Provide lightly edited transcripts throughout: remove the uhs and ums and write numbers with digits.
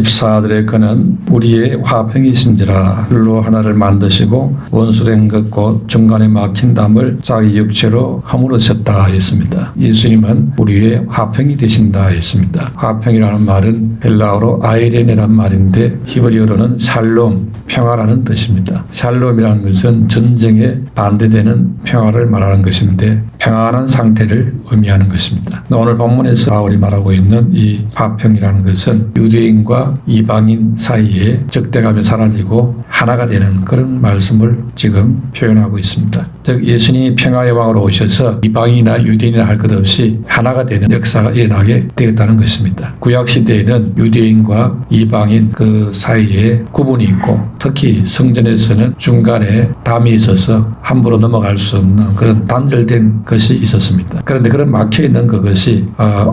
14아들의 그는 우리의 화평이신지라. 불로 하나를 만드시고 원수된 것 곧 중간에 막힌 담을 자기 육체로 허물으셨다 했습니다. 예수님은 우리의 화평이 되신다 했습니다. 화평이라는 말은 헬라어로 아이레네란 말인데 히브리어로는 샬롬, 평화라는 뜻입니다. 샬롬이라는 것은 전쟁에 반대되는 평화를 말하는 것인데 평안한 상태를 의미하는 것입니다. 오늘 본문에서 바울이 말하고 있는 이 화평이라는 것은 유대인과 이방인 사이에 적대감이 사라지고 하나가 되는 그런 말씀을 지금 표현하고 있습니다. 즉 예수님이 평화의 왕으로 오셔서 이방인이나 유대인이나 할 것 없이 하나가 되는 역사가 일어나게 되었다는 것입니다. 구약시대에는 유대인과 이방인 그 사이에 구분이 있고 특히 성전에서는 중간에 담이 있어서 함부로 넘어갈 수 없는 그런 단절된 것이 있었습니다. 그런데 그런 막혀있는 그것이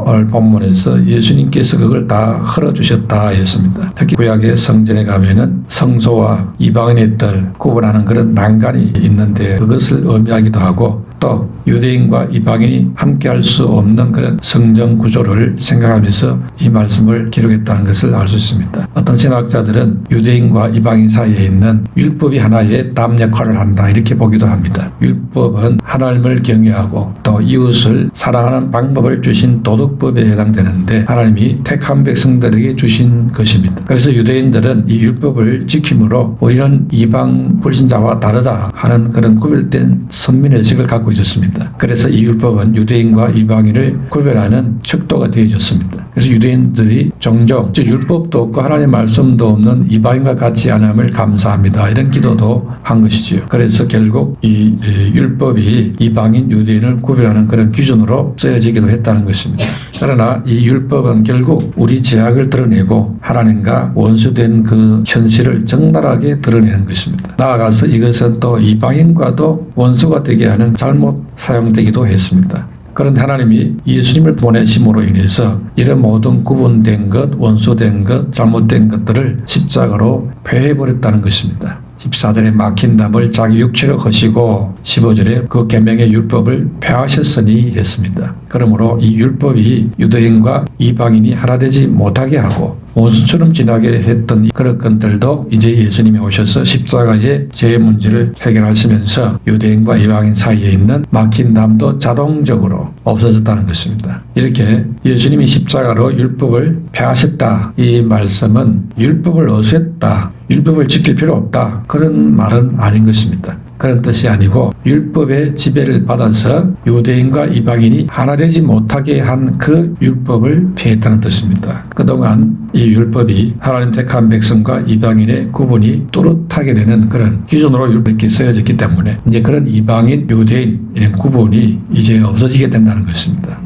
오늘 본문에서 예수님께서 그걸 다 헐어주셨다 했습니다. 특히 구약의 성전에 가면은 성소와 이방인의 뜰 구분하는 그런 난간이 있는데 그것을 의미하기도 하고 또 유대인과 이방인이 함께할 수 없는 그런 성전 구조를 생각하면서 이 말씀을 기록했다는 것을 알 수 있습니다. 어떤 신학자들은 유대인과 이방인 사이에 있는 율법이 하나의 담 역할을 한다 이렇게 보기도 합니다. 율법은 하나님을 경외하고 또 이웃을 사랑하는 방법을 주신 도덕법에 해당되는데 하나님이 택한 백성들에게 주신 것입니다. 그래서 유대인들은 이 율법을 지킴으로 우리는 이방 불신자와 다르다 하는 그런 구별된 선민의식을 갖고 있었습니다. 그래서 이 율법은 유대인과 이방인을 구별하는 척도가 되어졌습니다. 그래서 유대인들이 종종 율법도 없고 하나님의 말씀도 없는 이방인과 같이 하나님을 감사합니다 이런 기도도 한 것이지요. 그래서 결국 이 율법이 이방인 유대인을 구별하는 그런 기준으로 쓰여지기도 했다는 것입니다. 그러나 이 율법은 결국 우리 죄악을 드러내고 하나님과 원수된 그 현실을 적나라하게 드러내는 것입니다. 나아가서 이것은 또 이방인과도 원수가 되게 하는 잘못 사용되기도 했습니다. 그런데 하나님이 예수님을 보내심으로 인해서 이런 모든 구분된 것, 원수된 것, 잘못된 것들을 십자가로 폐해버렸다는 것입니다. 14절에 막힌 담을 자기 육체로 거시고 15절에 그 계명의 율법을 폐하셨으니 했습니다. 그러므로 이 율법이 유대인과 이방인이 하나 되지 못하게 하고 원수처럼 지나게 했던 그런 것들도 이제 예수님이 오셔서 십자가의 죄의 문제를 해결하시면서 유대인과 이방인 사이에 있는 막힌 담도 자동적으로 없어졌다는 것입니다. 이렇게 예수님이 십자가로 율법을 폐하셨다 이 말씀은 율법을 어수했다 율법을 지킬 필요 없다 그런 말은 아닌 것입니다. 그런 뜻이 아니고 율법의 지배를 받아서 유대인과 이방인이 하나 되지 못하게 한 그 율법을 폐했다는 뜻입니다. 그동안 이 율법이 하나님 택한 백성과 이방인의 구분이 뚜렷하게 되는 그런 기준으로 율법이 쓰여졌기 때문에 이제 그런 이방인, 유대인 이런 구분이 이제 없어지게 된다는 것입니다.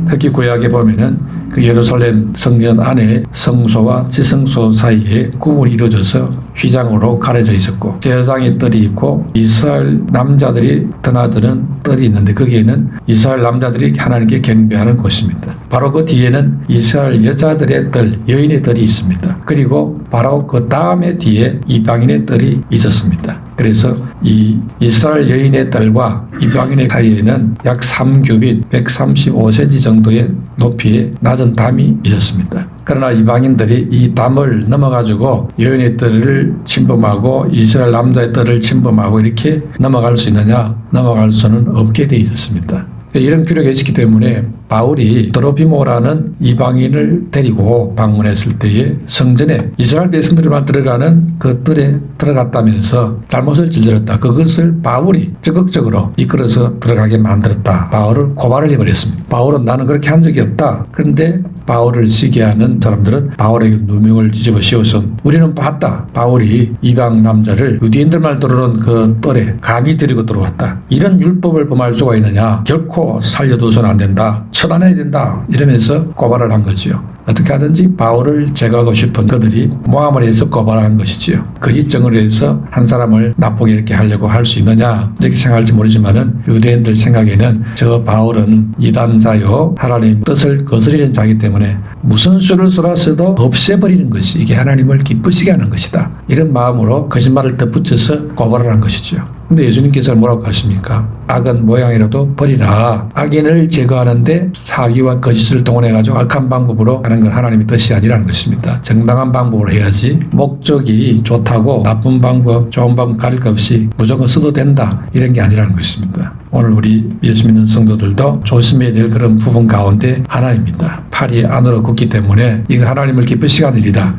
특히 구약에 보면은 그 예루살렘 성전 안에 성소와 지성소 사이에 구분이 이루어져서 휘장으로 가려져 있었고 제사장의 뜰이 있고 이스라엘 남자들이 드나드는 뜰이 있는데 거기에는 이스라엘 남자들이 하나님께 경배하는 곳입니다. 바로 그 뒤에는 이스라엘 여자들의 뜰, 여인의 뜰이 있습니다. 그리고 바로 그 다음에 뒤에 이방인의 뜰이 있었습니다. 그래서 이 이스라엘 여인의 뜰과 이방인의 사이에는 약 3규빗 135cm 정도의 높이의 낮은 담이 있었습니다. 그러나 이방인들이 이 담을 넘어가지고 여인의 뜰을 침범하고 이스라엘 남자의 뜰을 침범하고 이렇게 넘어갈 수 있느냐? 넘어갈 수는 없게 되어 있었습니다. 이런 규례가 있었기 때문에 바울이 드로피모라는 이방인을 데리고 방문했을 때에 성전에 이스라엘 백성들만 들어가는 그 뜰에 들어갔다면서 잘못을 저질렀다. 그것을 바울이 적극적으로 이끌어서 들어가게 만들었다. 바울을 고발을 해버렸습니다. 바울은 나는 그렇게 한 적이 없다. 그런데 바울을 시기하는 사람들은 바울에게 누명을 뒤집어 씌워서 우리는 봤다. 바울이 이방 남자를 유대인들만 들어오는 그 뜰에 감히 데리고 들어왔다. 이런 율법을 범할 수가 있느냐. 결코 살려둬서는 안 된다. 처단해야 된다. 이러면서 고발을 한 거지요. 어떻게 하든지 바울을 제거하고 싶은 그들이 모함을 해서 고발한 것이지요. 거짓증을 해서 한 사람을 나쁘게 이렇게 하려고 할 수 있느냐 이렇게 생각할지 모르지만은 유대인들 생각에는 저 바울은 이단자요 하나님 뜻을 거스리는 자이기 때문에 무슨 수를 쏟아서도 없애버리는 것이 이게 하나님을 기쁘시게 하는 것이다. 이런 마음으로 거짓말을 덧붙여서 고발을 한 것이죠. 근데 예수님께서 뭐라고 하십니까? 악은 모양이라도 버리라. 악인을 제거하는데 사기와 거짓을 동원해가지고 악한 방법으로 하는 건 하나님의 뜻이 아니라는 것입니다. 정당한 방법으로 해야지 목적이 좋다고 나쁜 방법, 좋은 방법 가릴 것 없이 무조건 써도 된다. 이런 게 아니라는 것입니다. 오늘 우리 예수 믿는 성도들도 조심해야 될 그런 부분 가운데 하나입니다. 팔이 안으로 굽기 때문에 이거 하나님을 기쁘시게 하는 일이다.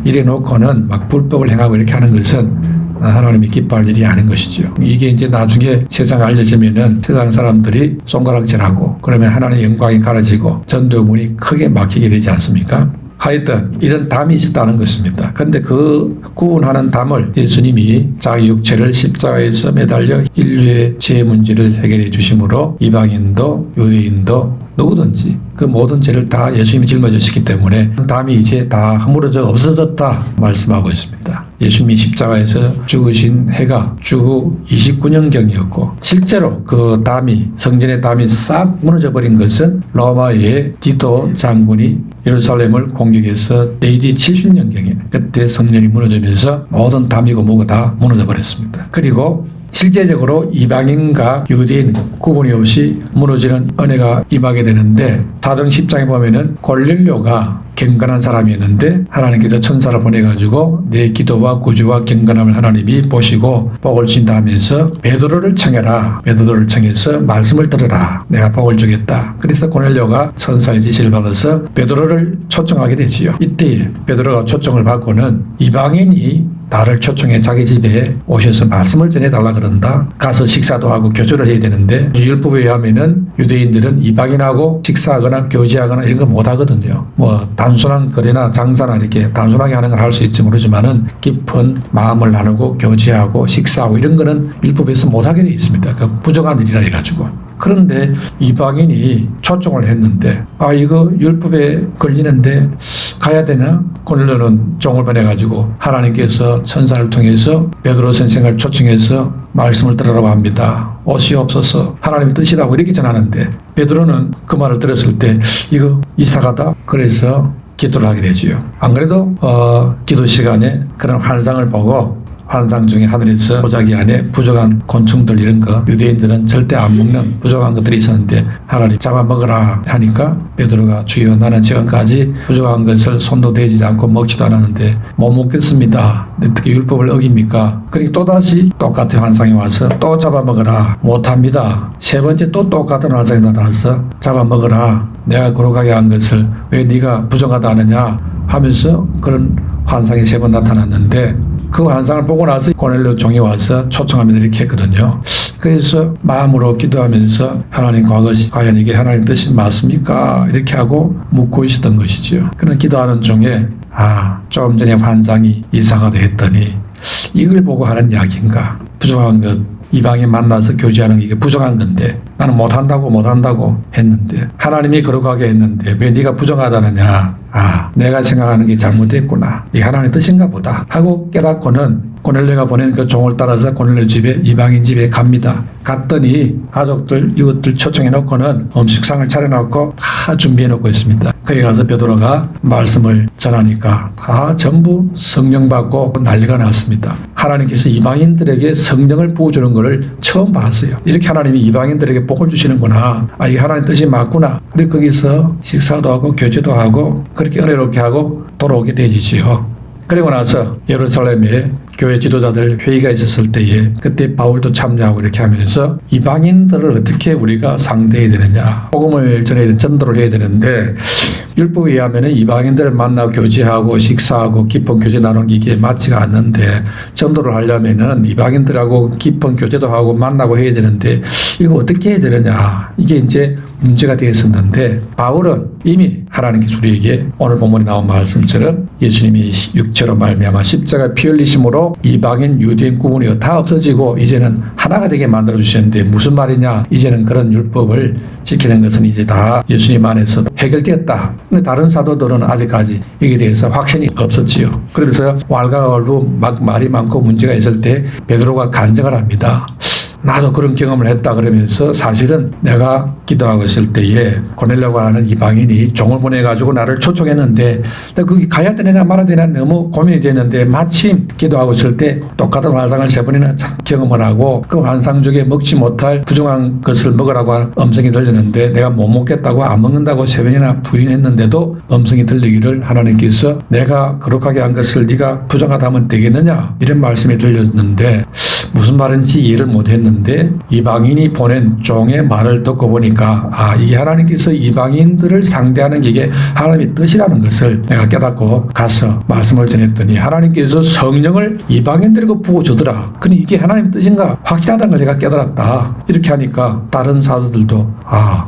이래 놓고는 막 불법을 행하고 이렇게 하는 것은 하나님이 기뻐할 일이 아닌 것이죠. 이게 이제 나중에 세상에 알려지면은 세상 사람들이 손가락질하고 그러면 하나님의 영광이 가려지고 전도문이 크게 막히게 되지 않습니까? 하여튼 이런 담이 있었다는 것입니다. 그런데 그 구원하는 담을 예수님이 자기 육체를 십자가에서 매달려 인류의 죄 문제를 해결해 주심으로 이방인도 유대인도 누구든지 그 모든 죄를 다 예수님이 짊어지셨기 때문에 담이 이제 다 허물어져 없어졌다 말씀하고 있습니다. 예수님이 십자가에서 죽으신 해가 주후 29년경이었고 실제로 그 담이 성전의 담이 싹 무너져 버린 것은 로마의 디도 장군이 예루살렘을 공격해서 AD 70년경에 그때 성전이 무너지면서 모든 담이고 뭐고 다 무너져 버렸습니다. 그리고 실제적으로 이방인과 유대인 구분이 없이 무너지는 은혜가 임하게 되는데 사도행 10장에 보면은 골릴료가 경건한 사람이었는데 하나님께서 천사를 보내가지고 내 기도와 구주와 경건함을 하나님이 보시고 복을 주신다 하면서 베드로를 청해라. 베드로를 청해서 말씀을 들으라. 내가 복을 주겠다. 그래서 고넬료가 천사의 지시를 받아서 베드로를 초청하게 되지요. 이때 베드로가 초청을 받고는 이방인이 나를 초청해 자기 집에 오셔서 말씀을 전해달라 그런다. 가서 식사도 하고 교제를 해야 되는데 율법에 의하면은 유대인들은 이방인하고 식사하거나 교제하거나 이런 거 못하거든요. 뭐 단순한 거래나 장사나 이렇게 단순하게 하는 걸 할 수 있지 모르지만은 깊은 마음을 나누고 교제하고 식사하고 이런 거는 율법에서 못하게 돼 있습니다. 그 부족한 일이라 해가지고. 그런데 이방인이 초청을 했는데 이거 율법에 걸리는데 가야 되나? 고넬료는 종을 보내가지고 하나님께서 천사를 통해서 베드로 선생을 초청해서 말씀을 들으라고 합니다. 오시옵소서 하나님의 뜻이라고 이렇게 전하는데 베드로는 그 말을 들었을 때 이거 이상하다. 그래서 기도를 하게 되지요. 안 그래도 기도 시간에 그런 환상을 보고 환상 중에 하늘에서 보자기 안에 부족한 곤충들 이런 거 유대인들은 절대 안 먹는 부족한 것들이 있었는데 하나님 잡아먹으라 하니까 베드로가 주여 나는 지금까지 부족한 것을 손도 대지 않고 먹지도 않았는데 못 먹겠습니다. 어떻게 율법을 어깁니까? 그리고 또다시 똑같은 환상이 와서 또 잡아먹으라. 못합니다. 세 번째 또 똑같은 환상이 나타나서 잡아먹으라. 내가 걸어가게 한 것을 왜 네가 부정하다 하느냐 하면서 그런 환상이 세 번 나타났는데 그 환상을 보고 나서 고넬료 종이 와서 초청하면 이렇게 했거든요. 그래서 마음으로 기도하면서 하나님 과연 이게 하나님 뜻이 맞습니까? 이렇게 하고 묻고 있었던 것이죠. 그런 기도하는 중에 조금 전에 환상이 이상하다 했더니 이걸 보고 하는 이야기인가? 부족한 것 이방인 만나서 교제하는 게 부정한 건데 나는 못한다고 했는데 하나님이 그러가게 했는데 왜 네가 부정하다느냐. 내가 생각하는 게 잘못됐구나. 이게 하나님의 뜻인가 보다 하고 깨닫고는 고넬료가 보낸 그 종을 따라서 고넬료 집에 이방인 집에 갑니다. 갔더니 가족들 이것들 초청해 놓고는 음식상을 차려놓고 다 준비해 놓고 있습니다. 거기 가서 베드로가 말씀을 전하니까 다 전부 성령 받고 난리가 났습니다. 하나님께서 이방인들에게 성령을 부어주는 것을 처음 봤어요. 이렇게 하나님이 이방인들에게 복을 주시는구나. 이게 하나님 뜻이 맞구나. 그리고 거기서 식사도 하고 교제도 하고 그렇게 은혜롭게 하고 돌아오게 되지요. 그리고 나서 예루살렘에 교회 지도자들 회의가 있었을 때에 그때 바울도 참여하고 이렇게 하면서 이방인들을 어떻게 우리가 상대해야 되느냐. 복음을 전해야 되는 전도를 해야 되는데 율법에 의하면 이방인들을 만나고 교제하고 식사하고 깊은 교제 나누는 게 이게 맞지가 않는데 전도를 하려면은 이방인들하고 깊은 교제도 하고 만나고 해야 되는데 이거 어떻게 해야 되느냐. 이게 이제 문제가 되었었는데 바울은 이미 하나님께서 우리에게 오늘 본문에 나온 말씀처럼 예수님이 육체로 말미암아 십자가 피 흘리심으로 이방인 유대인 구분이 다 없어지고 이제는 하나가 되게 만들어 주셨는데 무슨 말이냐. 이제는 그런 율법을 지키는 것은 이제 다 예수님 안에서 해결되었다. 근데 다른 사도들은 아직까지 여기에 대해서 확신이 없었지요. 그래서 왈가왈부 막 말이 많고 문제가 있을 때 베드로가 간증을 합니다. 나도 그런 경험을 했다 그러면서 사실은 내가 기도하고 있을 때에 고넬료가 하는 이방인이 종을 보내가지고 나를 초청했는데 내가 거기 가야 되느냐 말아야 되느냐 너무 고민이 됐는데 마침 기도하고 있을 때 똑같은 환상을 3번이나 경험을 하고 그 환상 중에 먹지 못할 부정한 것을 먹으라고 음성이 들렸는데 내가 못 먹겠다고 안 먹는다고 3번이나 부인했는데도 음성이 들리기를 하나님께서 내가 거룩하게 한 것을 네가 부정하다면 되겠느냐 이런 말씀이 들렸는데 무슨 말인지 이해를 못했는데 이방인이 보낸 종의 말을 듣고 보니까 이게 하나님께서 이방인들을 상대하는 게 이게 하나님의 뜻이라는 것을 내가 깨닫고 가서 말씀을 전했더니 하나님께서 성령을 이방인들에게 부어주더라. 근데 이게 하나님의 뜻인가 확실하다는 걸 제가 깨달았다. 이렇게 하니까 다른 사도들도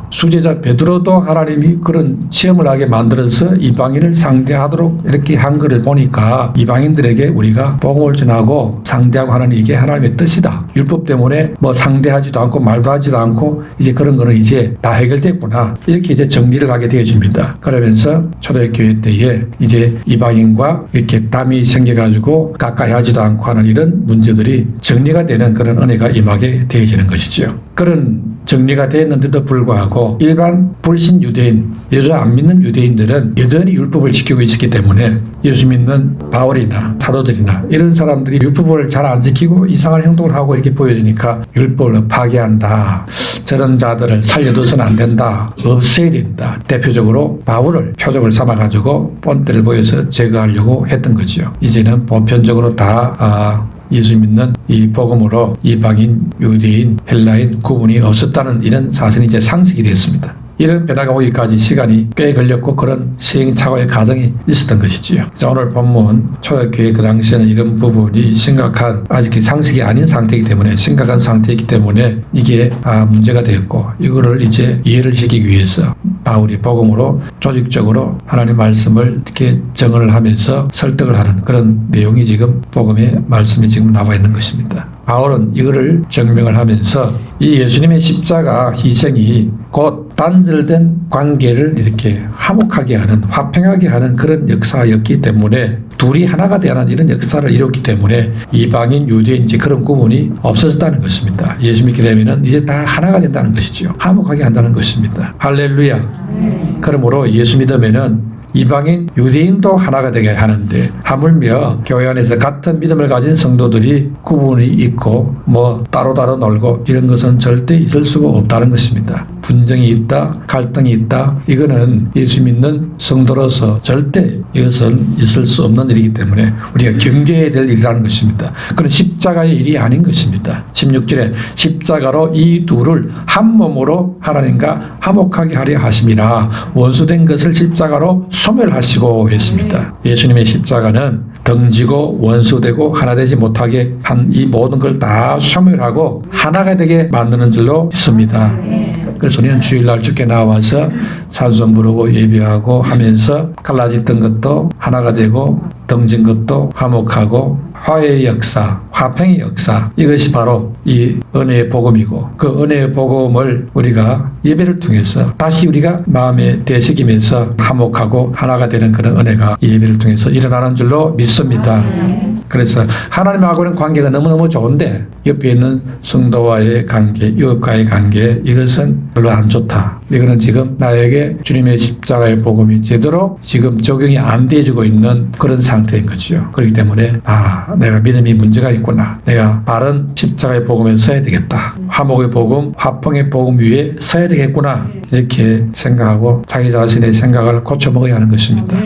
수제자 베드로도 하나님이 그런 체험을 하게 만들어서 이방인을 상대하도록 이렇게 한 것을 보니까 이방인들에게 우리가 복음을 전하고 상대하고 하는 이게 하나님의 뜻이다. 율법 때문에 뭐 상대하지도 않고 말도 하지도 않고 이제 그런 거는 이제 다 해결됐구나. 이렇게 이제 정리를 하게 되어집니다. 그러면서 초대교회 때에 이제 이방인과 이렇게 담이 생겨가지고 가까이 하지도 않고 하는 이런 문제들이 정리가 되는 그런 은혜가 임하게 되어지는 것이죠. 그런 정리가 되었는데도 불구하고 일반 불신 유대인, 예수 안 믿는 유대인들은 여전히 율법을 지키고 있었기 때문에 예수 믿는 바울이나 사도들이나 이런 사람들이 율법을 잘 안 지키고 이상한 행동을 하고 이렇게 보여지니까 율법을 파괴한다. 저런 자들을 살려둬서는 안 된다. 없애야 된다. 대표적으로 바울을 표적을 삼아가지고 본때를 보여서 제거하려고 했던 거죠. 이제는 보편적으로 다 예수 믿는 이 복음으로 이방인, 유대인, 헬라인 구분이 없었다는 이런 사실이 이제 상식이 됐습니다. 이런 변화가 오기까지 시간이 꽤 걸렸고 그런 시행착오의 과정이 있었던 것이지요. 오늘 본문 초대교회 그 당시에는 이런 부분이 심각한 아직 상식이 아닌 상태이기 때문에 심각한 상태이기 때문에 이게 문제가 되었고 이거를 이제 이해를 시키기 위해서 바울이 복음으로 조직적으로 하나님의 말씀을 이렇게 정언을 하면서 설득을 하는 그런 내용이 지금 복음의 말씀이 지금 나와 있는 것입니다. 바울은 이거를 증명을 하면서 이 예수님의 십자가 희생이 곧 단절된 관계를 이렇게 화목하게 하는, 화평하게 하는 그런 역사였기 때문에 둘이 하나가 되는 이런 역사를 이뤘기 때문에 이방인, 유대인지 그런 구분이 없어졌다는 것입니다. 예수 믿게 되면은 이제 다 하나가 된다는 것이죠. 화목하게 한다는 것입니다. 할렐루야. 그러므로 예수 믿으면은 이방인, 유대인도 하나가 되게 하는데 하물며 교회 안에서 같은 믿음을 가진 성도들이 구분이 있고 뭐 따로따로 놀고 이런 것은 절대 있을 수가 없다는 것입니다. 분쟁이 있다, 갈등이 있다, 이거는 예수 믿는 성도로서 절대 이것은 있을 수 없는 일이기 때문에 우리가 경계해야 될 일이라는 것입니다. 그건 십자가의 일이 아닌 것입니다. 16절에 십자가로 이 둘을 한 몸으로 하나님과 화목하게 하려 하심이라 원수된 것을 십자가로 소멸하시고 했습니다. 예수님의 십자가는 등지고 원수되고 하나 되지 못하게 한 이 모든 걸 다 소멸하고 하나가 되게 만드는 줄로 믿습니다. 그래서 우리는 주일날 주께 나와서 찬송 부르고 예배하고 하면서 갈라졌던 것도 하나가 되고 등진 것도 화목하고 화해의 역사, 화평의 역사, 이것이 바로 이 은혜의 복음이고 그 은혜의 복음을 우리가 예배를 통해서 다시 우리가 마음에 되새기면서 화목하고 하나가 되는 그런 은혜가 이 예배를 통해서 일어나는 줄로 믿습니다. 그래서 하나님하고는 관계가 너무너무 좋은데 옆에 있는 성도와의 관계, 이웃과의 관계, 이것은 별로 안 좋다. 이거는 지금 나에게 주님의 십자가의 복음이 제대로 지금 적용이 안 되어지고 있는 그런 상태인 거죠. 그렇기 때문에 내가 믿음이 문제가 있구나. 내가 바른 십자가의 복음에 서야 되겠다. 화목의 복음, 화평의 복음 위에 서야 되겠구나. 이렇게 생각하고 자기 자신의 생각을 고쳐먹어야 하는 것입니다.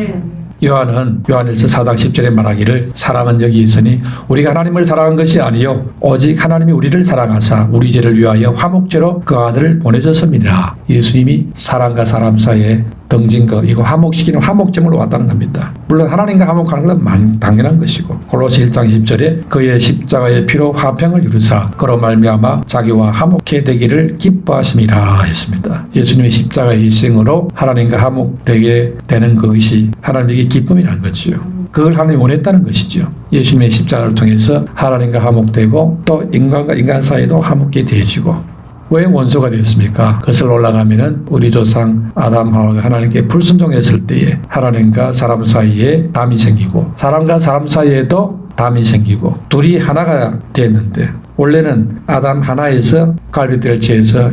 요한은 요한일서 4장 10절에 말하기를 사랑은 여기 있으니 우리가 하나님을 사랑한 것이 아니요 오직 하나님이 우리를 사랑하사 우리 죄를 위하여 화목제로 그 아들을 보내셨습니다. 예수님이 사람과 사람 사이에 등진 거 이거 화목시키는 화목제물로 왔다는 겁니다. 물론 하나님과 화목하는 건 당연한 것이고 골로새 1장 10절에 그의 십자가의 피로 화평을 이루사 그로 말미암아 자기와 화목해 되기를 기뻐하심이라 했습니다. 예수님의 십자가의 희생으로 하나님과 화목되게 되는 그것이 하나님에게 기쁨이라는 거죠. 그걸 하나님이 원했다는 것이죠. 예수님의 십자가를 통해서 하나님과 화목되고 또 인간과 인간 사이도 화목이 되어지고 왜 원수가 되었습니까? 그것을 올라가면은 우리 조상 아담 하와가 하나님께 불순종했을 때에 하나님과 사람 사이에 담이 생기고 사람과 사람 사이에도 담이 생기고 둘이 하나가 됐는데 원래는 아담 하나에서 갈빗대를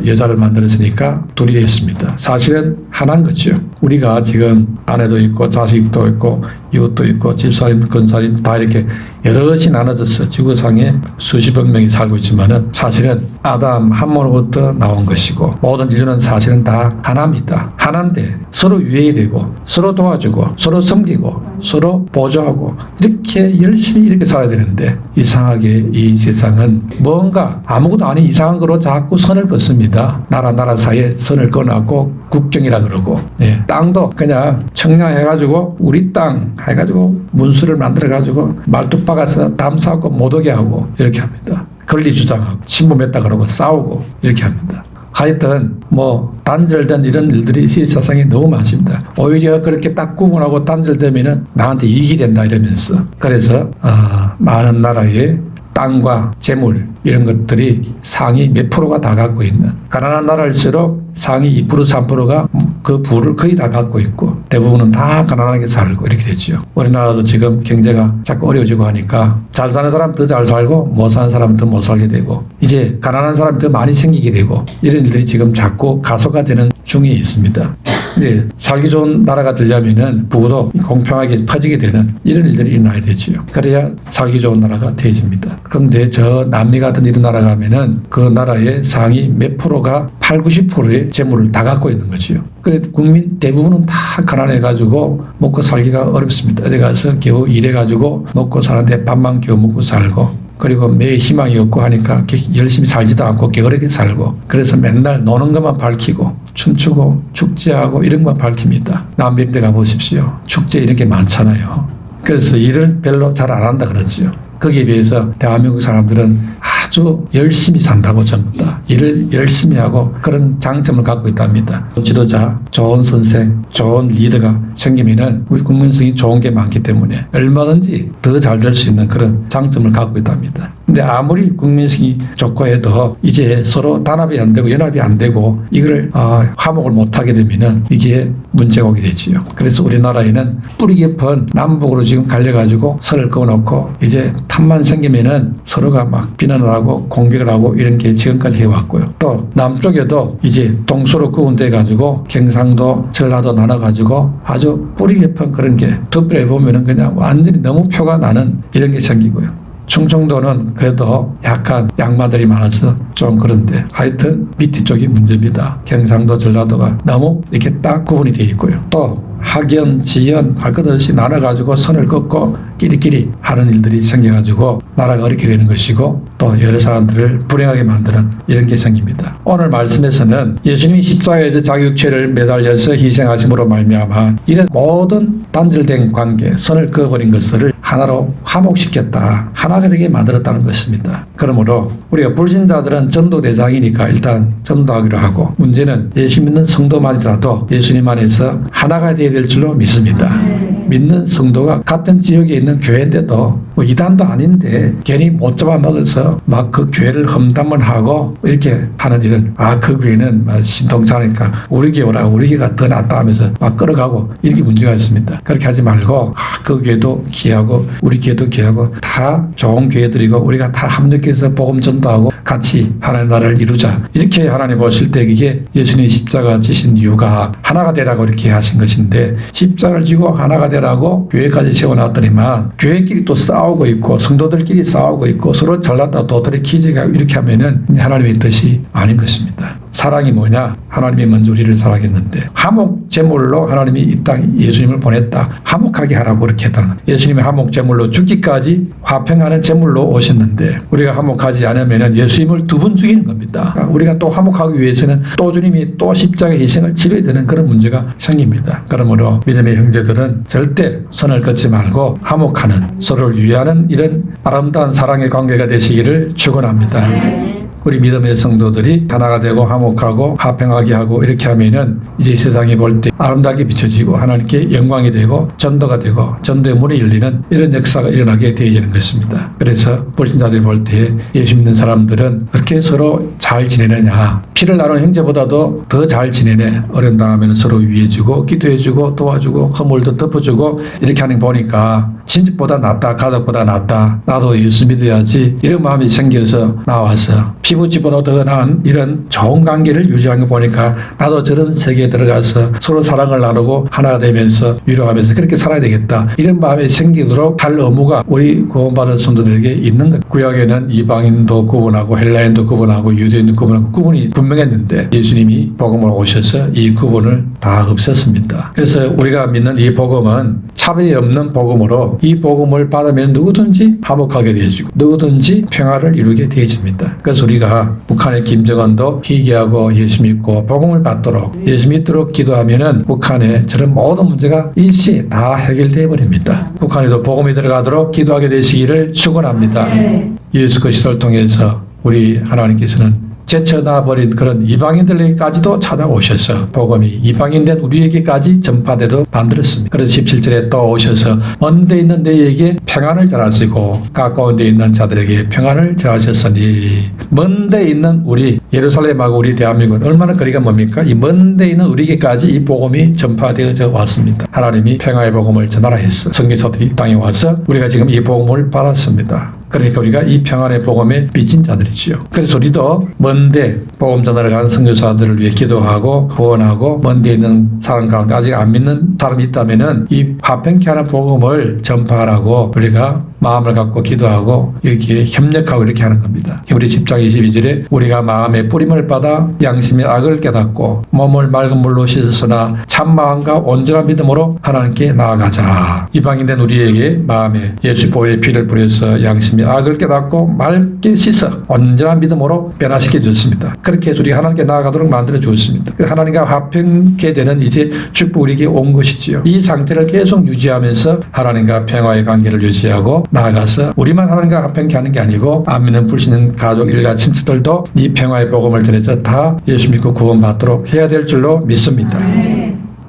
여자를 만들었으니까 둘이 됐습니다. 사실은 하나인 거죠. 우리가 지금 아내도 있고 자식도 있고 이웃도 있고 집사님, 권사님 다 이렇게 여럿이 나눠져서 지구상에 수십억 명이 살고 있지만은 사실은 아담 한 몸으로부터 나온 것이고 모든 인류는 사실은 다 하나입니다. 하나인데 서로 유해되고 서로 도와주고 서로 섬기고 서로 보조하고 이렇게 열심히 이렇게 살아야 되는데 이상하게 이 세상은 뭔가 아무것도 아닌 이상한 거로 자꾸 선을 긋습니다. 나라 사이에 선을 그어놨고 국경이라 그러고 땅도 그냥 청량해가지고 우리 땅 해가지고 문수를 만들어가지고 말뚝박아서 담 쌓고 못 오게 하고 이렇게 합니다. 권리 주장하고 침범했다 그러고 싸우고 이렇게 합니다. 하여튼 단절된 이런 일들이 이 세상에 너무 많습니다. 오히려 그렇게 딱 구분하고 단절되면은 나한테 이익이 된다 이러면서 그래서 많은 나라의 땅과 재물 이런 것들이 상위 몇 프로가 다 갖고 있는 가난한 나라일수록 상위 2% 3%가 그 부를 거의 다 갖고 있고 대부분은 다 가난하게 살고 이렇게 되죠. 우리나라도 지금 경제가 자꾸 어려워지고 하니까 잘 사는 사람 더 잘 살고 못 사는 사람 더 못 살게 되고 이제 가난한 사람이 더 많이 생기게 되고 이런 일들이 지금 자꾸 가속화되는 중에 있습니다. 근데 살기 좋은 나라가 되려면은 부도 공평하게 퍼지게 되는 이런 일들이 일어나야 되죠. 그래야 살기 좋은 나라가 되어집니다. 그런데 저 남미 같은 이런 나라 가면은 그 나라의 상위 몇 프로가 8, 90%의 재물을 다 갖고 있는 거죠. 그래 국민 대부분은 다 가난해가지고 먹고 살기가 어렵습니다. 어디 가서 겨우 일해가지고 먹고 사는데 밥만 겨우 먹고 살고 그리고 매일 희망이 없고 하니까 열심히 살지도 않고 게으르게 살고 그래서 맨날 노는 것만 밝히고 춤추고 축제하고 이런 것만 밝힙니다. 남미 데 가보십시오. 축제 이런 게 많잖아요. 그래서 일을 별로 잘 안 한다 그러죠. 거기에 비해서 대한민국 사람들은 아주 열심히 산다고 전부 다 일을 열심히 하고 그런 장점을 갖고 있답니다. 지도자, 좋은 선생, 좋은 리더가 생기면은 우리 국민성이 좋은 게 많기 때문에 얼마든지 더 잘 될 수 있는 그런 장점을 갖고 있답니다. 근데 아무리 국민성이 좋고 해도 이제 서로 단합이 안 되고 연합이 안 되고 이걸 화목을 못 하게 되면은 이게 문제가 오게 되지요. 그래서 우리나라에는 뿌리 깊은 남북으로 지금 갈려가지고 선을 그어놓고 이제 탐만 생기면은 서로가 막 비난을 하고 공격을 하고 이런 게 지금까지 해왔고요. 또 남쪽에도 이제 동서로 구분돼 가지고 경상도, 전라도 나눠가지고 아주 뿌리 깊은 그런 게 특별히 보면은 그냥 완전히 너무 표가 나는 이런 게 생기고요. 충청도는 그래도 약간 양마들이 많아서 좀 그런데 하여튼 밑에 쪽이 문제입니다. 경상도, 전라도가 너무 이렇게 딱 구분이 되어 있고요. 또 학연, 지연 할 것 없이 나눠가지고 선을 긋고 끼리끼리 하는 일들이 생겨가지고 나라가 어렵게 되는 것이고 또 여러 사람들을 불행하게 만드는 이런 게 생깁니다. 오늘 말씀에서는 예수님이 십자가에서 자기 육체를 매달려서 희생하심으로 말미암아 이런 모든 단절된 관계, 선을 그어버린 것들을 하나로 화목시켰다. 하나가 되게 만들었다는 것입니다. 그러므로 우리가 불신자들은 전도대장이니까 일단 전도하기로 하고 문제는 예수 믿는 성도만이라도 예수님 안에서 하나가 되어야 될 줄로 믿습니다. 믿는 성도가 같은 지역에 있는 교회인데도 이단도 아닌데 괜히 못 잡아먹어서 막 그 교회를 험담을 하고 이렇게 하는 일은 그 교회는 신통자니까 우리 교회라고 우리 교회가 더 낫다 하면서 막 끌어가고 이렇게 문제가 있습니다. 그렇게 하지 말고 그 교회도 귀하고 우리 교회도 귀하고 다 좋은 교회들이고 우리가 다 합력해서 복음 전도하고 같이 하나님 나라를 이루자 이렇게 하나님 보실 때 그게 예수님이 십자가 지신 이유가 하나가 되라고 이렇게 하신 것인데 십자가를 지고 하나가 되라고 교회까지 세워놨더니만 교회끼리 또 싸우고 있고 성도들끼리 싸우고 있고 서로 잘났다 도토리 키즈가 이렇게 하면은 하나님의 뜻이 아닌 것입니다. 사랑이 뭐냐? 하나님이 먼저 우리를 사랑했는데 화목 제물로 하나님이 이 땅 예수님을 보냈다. 화목하게 하라고 그렇게 했다는 거예요. 예수님이 화목 제물로 죽기까지 화평하는 제물로 오셨는데 우리가 화목하지 않으면 예수님을 두 번 죽이는 겁니다. 그러니까 우리가 또 화목하기 위해서는 또 주님이 또 십자가 희생을 치러야 되는 그런 문제가 생깁니다. 그러므로 믿음의 형제들은 절대 선을 긋지 말고 화목하는 서로를 위하는 이런 아름다운 사랑의 관계가 되시기를 축원합니다. 우리 믿음의 성도들이 하나가 되고 화목하고 화평하게 하고 이렇게 하면은 이제 세상이 볼 때 아름답게 비춰지고 하나님께 영광이 되고 전도가 되고 전도의 문이 열리는 이런 역사가 일어나게 되어지는 것입니다. 그래서 불신자들이 볼 때 예수 믿는 사람들은 어떻게 서로 잘 지내느냐, 피를 나눈 형제보다도 더 잘 지내네. 어려움 당하면 서로 위해주고 기도해주고 도와주고 허물도 덮어주고 이렇게 하는 거 보니까 친척보다 낫다, 가족보다 낫다, 나도 예수 믿어야지 이런 마음이 생겨서 나와서 피부치보다 더 나은 이런 좋은 관계를 유지하는 거 보니까 나도 저런 세계에 들어가서 서로 사랑을 나누고 하나가 되면서 위로하면서 그렇게 살아야 되겠다, 이런 마음이 생기도록 할 의무가 우리 구원받은 성도들에게 있는 것. 구약에는 이방인도 구분하고 헬라인도 구분하고 유대인도 구분하고 구분이 분명했는데 예수님이 복음을 오셔서 이 구분을 다 없앴습니다. 그래서 우리가 믿는 이 복음은 차별이 없는 복음으로 이 복음을 받으면 누구든지 화목하게 되어지고 누구든지 평화를 이루게 되어집니다. 그래서 우리가 북한의 김정은도 회개하고 예수 믿고 복음을 받도록 예수 믿도록 기도하면은 북한의 저런 모든 문제가 일시에 다 해결되어 버립니다. 북한에도 복음이 들어가도록 기도하게 되시기를 축원합니다. 예수 그리스도를 통해서 우리 하나님께서는 제쳐놔버린 그런 이방인들에게까지도 찾아오셔서 복음이 이방인된 우리에게까지 전파되도록 만들었습니다. 그래서 17절에 또 오셔서 먼 데 있는 너희에게 평안을 전하시고 가까운 데 있는 자들에게 평안을 전하셨으니, 먼 데 있는 우리 예루살렘하고 우리 대한민국은 얼마나 거리가 멉니까? 이 먼 데 있는 우리에게까지 이 복음이 전파되어져 왔습니다. 하나님이 평화의 복음을 전하라 했어. 선교사들이 이 땅에 와서 우리가 지금 이 복음을 받았습니다. 그러니까 우리가 이 평안의 복음에 빚진 자들이지요. 그래서 우리도 먼데 복음 전하러 가는 선교사들을 위해 기도하고 후원하고, 먼데 있는 사람 가운데 아직 안 믿는 사람이 있다면은 이 화평케 하는 복음을 전파하라고 우리가 마음을 갖고 기도하고 여기에 협력하고 이렇게 하는 겁니다. 우리 10장 22절에 우리가 마음의 뿌림을 받아 양심의 악을 깨닫고 몸을 맑은 물로 씻었으나 참 마음과 온전한 믿음으로 하나님께 나아가자. 이방인된 우리에게 마음에 예수 보혈의 피를 뿌려서 양심의 악을 깨닫고 맑게 씻어 온전한 믿음으로 변화시켜 주었습니다. 그렇게 해서 우리 하나님께 나아가도록 만들어 주었습니다. 하나님과 화평케 되는 이제 축복 우리에게 온 것이지요. 이 상태를 계속 유지하면서 하나님과 평화의 관계를 유지하고 나아가서 우리만 하나님과 화평케 하는 게 아니고 안 믿는 불신는 가족 일가 친척들도 이 평화의 복음을 전해서 다 예수 믿고 구원받도록 해야 될 줄로 믿습니다.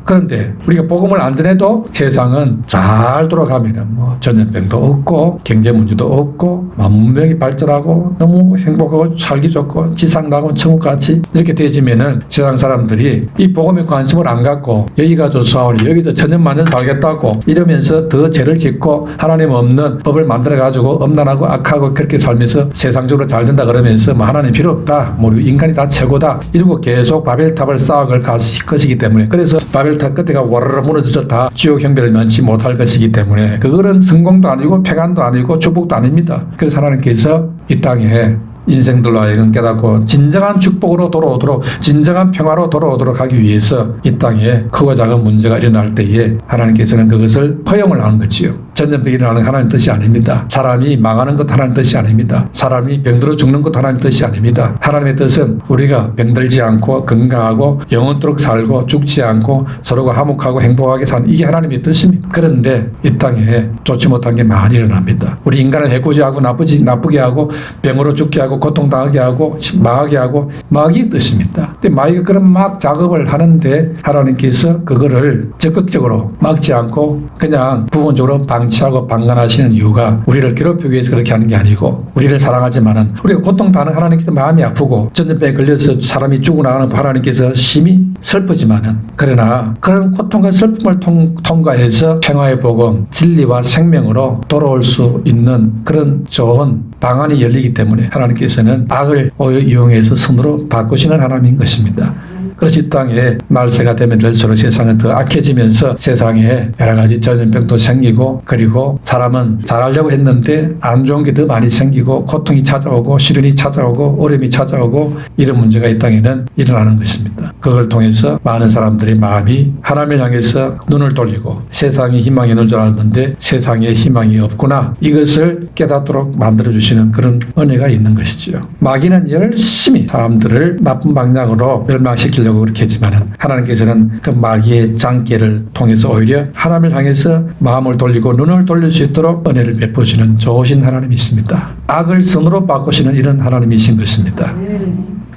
그런데 우리가 복음을 안 전해도 세상은 잘 돌아가면 전염병도 없고 경제 문제도 없고 문명이 발전하고 너무 행복하고 살기 좋고 지상 낙원 천국같이 이렇게 되어지면은 세상 사람들이 이 복음에 관심을 안 갖고 여기가 좋사오니 여기서 천년만년 살겠다고 이러면서 더 죄를 짓고 하나님 없는 법을 만들어가지고 엄난하고 악하고 그렇게 살면서 세상적으로 잘 된다 그러면서 하나님 필요 없다, 인간이 다 최고다 이러고 계속 바벨탑을 쌓아갈 것이기 때문에, 그래서 바벨탑 끝에가 와르르 무너져서 다 지옥 형벌을 면치 못할 것이기 때문에 그거는 성공도 아니고 평안도 아니고 축복도 아닙니다. 그래서 하나님께서 이 땅에 인생들로 하여금 깨닫고 진정한 축복으로 돌아오도록, 진정한 평화로 돌아오도록 하기 위해서 이 땅에 크고 작은 문제가 일어날 때에 하나님께서는 그것을 허용을 하는 거지요. 전염병이 일어나는 건 하나님 뜻이 아닙니다. 사람이 망하는 것 하나님 뜻이 아닙니다. 사람이 병들어 죽는 것 하나님 뜻이 아닙니다. 하나님의 뜻은 우리가 병들지 않고 건강하고 영원토록 살고 죽지 않고 서로가 화목하고 행복하게 사는, 이게 하나님의 뜻입니다. 그런데 이 땅에 좋지 못한 게 많이 일어납니다. 우리 인간을 해코지하고 나쁘게 하고 병으로 죽게 하고 고통당하게 하고 망하게 하고 마귀의 뜻입니다. 근데 마귀가 그런 막 작업을 하는데 하나님께서 그거를 적극적으로 막지 않고 그냥 부분적으로 방치하고 방관하시는 이유가 우리를 괴롭히기 위해서 그렇게 하는 게 아니고, 우리를 사랑하지만은 우리가 고통당하는 하나님께서 마음이 아프고 전염병에 걸려서 사람이 죽어나가는 하나님께서 심히 슬프지만은, 그러나 그런 고통과 슬픔을 통과해서 평화의 복음, 진리와 생명으로 돌아올 수 있는 그런 좋은 방안이 열리기 때문에 하나님께서는 악을 이용해서 선으로 바꾸시는 하나님인 것입니다. 그래서 이 땅에 말세가 되면 될수록 세상은 더 악해지면서 세상에 여러 가지 전염병도 생기고, 그리고 사람은 잘하려고 했는데 안 좋은 게 더 많이 생기고 고통이 찾아오고 시련이 찾아오고 어려움이 찾아오고 이런 문제가 이 땅에는 일어나는 것입니다. 그걸 통해서 많은 사람들의 마음이 하나님을 향해서 눈을 돌리고 세상에 희망이 있는 줄 알았는데 세상에 희망이 없구나, 이것을 깨닫도록 만들어주시는 그런 은혜가 있는 것이지요. 마귀는 열심히 사람들을 나쁜 방향으로 멸망시키려고 하려고 그렇게 했지만은 하나님께서는 그 마귀의 장깨를 통해서 오히려 하나님을 향해서 마음을 돌리고 눈을 돌릴 수 있도록 은혜를 베푸시는 좋으신 하나님이 있습니다. 악을 선으로 바꾸시는 이런 하나님이신 것입니다.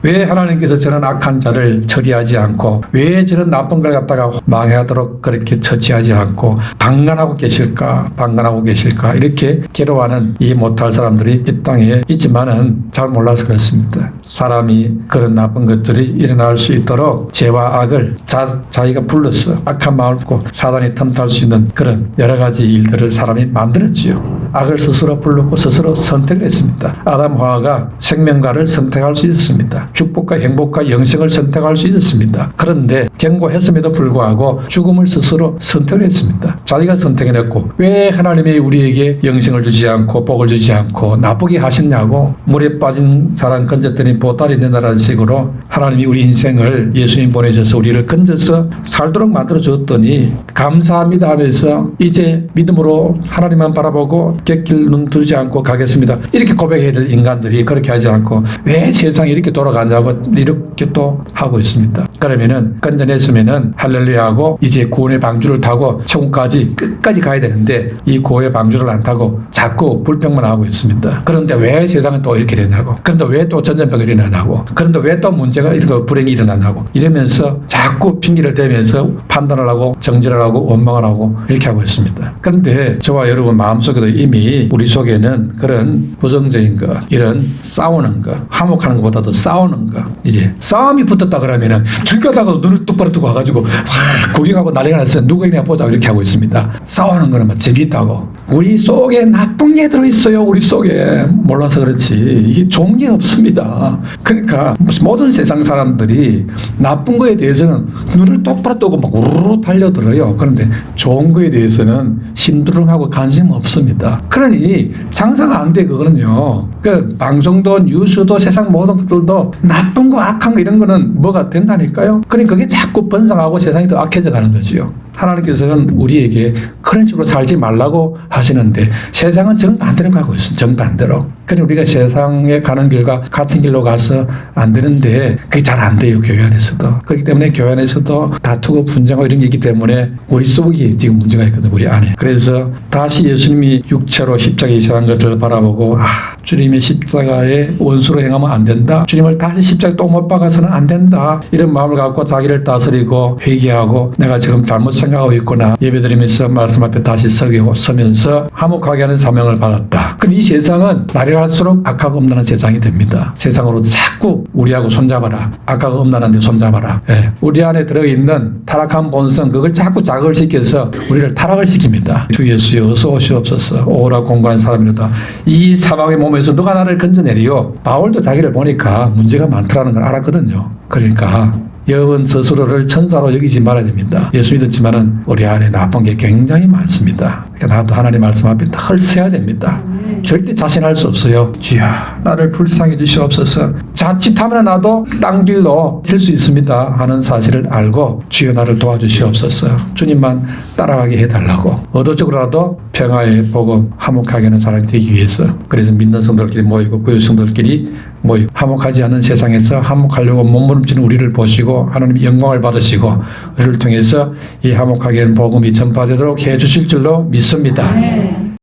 왜 하나님께서 저런 악한 자를 처리하지 않고 왜 저런 나쁜 걸 갖다가 망해하도록 그렇게 처치하지 않고 방관하고 계실까 이렇게 괴로워하는 이 못할 사람들이 이 땅에 있지만은 잘 몰라서 그렇습니다. 사람이 그런 나쁜 것들이 일어날 수 있도록 죄와 악을 자기가 불러서 악한 마음을 갖고 사단이 틈탈 수 있는 그런 여러 가지 일들을 사람이 만들었지요. 악을 스스로 불렀고 스스로 선택을 했습니다. 아담 하와가 생명과를 선택할 수 있었습니다. 축복과 행복과 영생을 선택할 수 있었습니다. 그런데 경고했음에도 불구하고 죽음을 스스로 선택을 했습니다. 자기가 선택해냈고 왜 하나님이 우리에게 영생을 주지 않고 복을 주지 않고 나쁘게 하셨냐고 물에 빠진 사람 건졌더니 보따리 내놔라는 식으로 하나님이 우리 인생을 예수님 보내셔서 우리를 건져서 살도록 만들어 줬더니 감사합니다 하면서 이제 믿음으로 하나님만 바라보고 객길 눈 두지 않고 가겠습니다. 이렇게 고백해야 될 인간들이 그렇게 하지 않고 왜 세상이 이렇게 돌아가냐고 이렇게 또 하고 있습니다. 그러면은 건져냈으면은 할렐루야하고 이제 구원의 방주를 타고 천국까지 끝까지 가야 되는데 이 구원의 방주를 안 타고 자꾸 불평만 하고 있습니다. 그런데 왜 세상은 또 이렇게 되냐고, 그런데 왜 또 전염병이 일어나냐고, 그런데 왜 또 문제가 이렇게 불행이 일어나냐고 이러면서 자꾸 핑계를 대면서 판단을 하고 정죄를 하고 원망을 하고 이렇게 하고 있습니다. 그런데 저와 여러분 마음속에도 이미 우리 속에는 그런 부정적인 거, 이런 싸우는 거, 화목하는 것보다도 싸우는 거, 이제 싸움이 붙었다 그러면은 길 가다가 눈을 똑바로 뜨고 와가지고 확 구경하고 난리가 났어요. 누가 이냐 보자 이렇게 하고 있습니다. 싸우는 거는 막 재미있다고. 우리 속에 나쁜 게 들어있어요. 우리 속에 몰라서 그렇지 이게 좋은 게 없습니다. 그러니까 모든 세상 사람들이 나쁜 거에 대해서는 눈을 똑바로 뜨고 막 우르르 달려들어요. 그런데 좋은 거에 대해서는 심드렁하고 관심 없습니다. 그러니 장사가 안 돼. 그거는요. 그 방송도 뉴스도 세상 모든 것들도 나쁜 거 악한 거 이런 거는 뭐가 된다니까요. 그러니까 그게 자꾸 번성하고 세상이 더 악해져 가는 거지요. 하나님께서는 우리에게 그런 식으로 살지 말라고 하시는데 세상은 정반대로 가고 있어요. 정반대로. 그러니 우리가 세상에 가는 길과 같은 길로 가서 안 되는데 그게 잘 안 돼요. 교회 안에서도. 그렇기 때문에 교회 안에서도 다투고 분쟁하고 이런 게 있기 때문에 우리 속에 지금 문제가 있거든요. 우리 안에. 그래서 다시 예수님이 육체로 십자가에 지신 것을 바라보고 주님의 십자가의 원수로 행하면 안 된다. 주님을 다시 십자가에 또 못 박아서는 안 된다. 이런 마음을 갖고 자기를 다스리고 회개하고 내가 지금 잘못 생각하고 있구나. 예배드리면서 말씀 앞에 다시 서면서 화목하게 하는 사명을 받았다. 그럼 이 세상은 날이 갈수록 악하고 음란한 세상이 됩니다. 세상으로 자꾸 우리하고 손잡아라. 악하고 음란한 데 손잡아라. 예. 우리 안에 들어있는 타락한 본성 그걸 자꾸 자극을 시켜서 우리를 타락을 시킵니다. 주 예수여 어서 오시옵소서. 오라 공고한 사람이로다. 이 사방의 몸에서 누가 나를 건져내리요. 바울도 자기를 보니까 문제가 많더라는 걸 알았거든요. 그러니까 여러분 스스로를 천사로 여기지 말아야 됩니다. 예수 믿었지만은 우리 안에 나쁜 게 굉장히 많습니다. 그러니까 나도 하나님 말씀 앞에 늘 서야 됩니다. 절대 자신할 수 없어요. 주야 나를 불쌍히 주시옵소서. 자칫하면 나도 딴 길로 튈 수 있습니다 하는 사실을 알고 주여 나를 도와주시옵소서. 주님만 따라가게 해달라고 의도적으로라도 평화의 복음 화목하게 하는 사람이 되기 위해서 그래서 믿는 성도들끼리 모이고 구유 성도들끼리 모이고 화목하지 않은 세상에서 화목하려고 몸부림치는 우리를 보시고 하나님 영광을 받으시고 우리를 통해서 이 화목하게 하는 복음이 전파되도록 해주실 줄로 믿습니다.